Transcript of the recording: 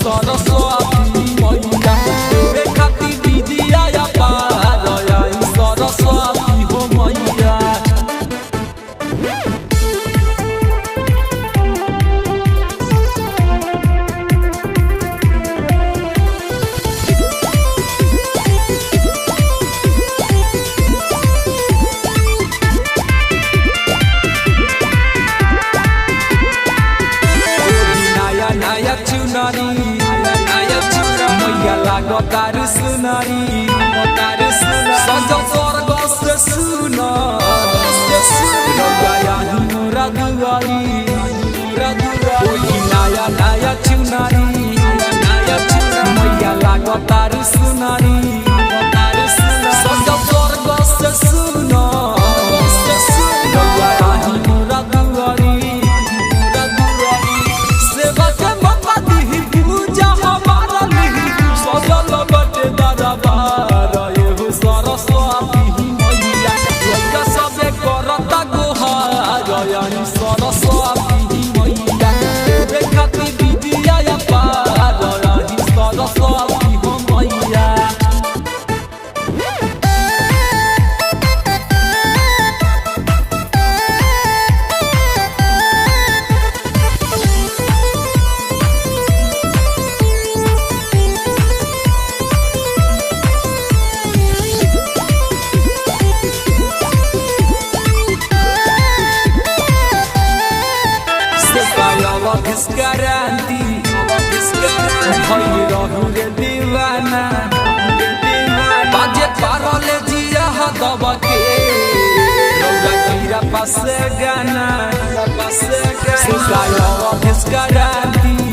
सरस्वती मैया रे खाती दीदिया या पार आई सरस्वती हो मैया। नया चुनरी मैया लागतार सुनरी सजल स्वर्ग से सुन मोरा दुआरी नया नया चुनरी मैया लागतार सुनरी सजल स्वर्ग से सुन मोरा दुआरी सरस्वती मैया रे खाती दीदिया या पार आई सरस्वती हो मैया। This guarantee भई रहू रे दीवाना बाजे पारले जिया दब के रौला कीरा पास गाना this guarantee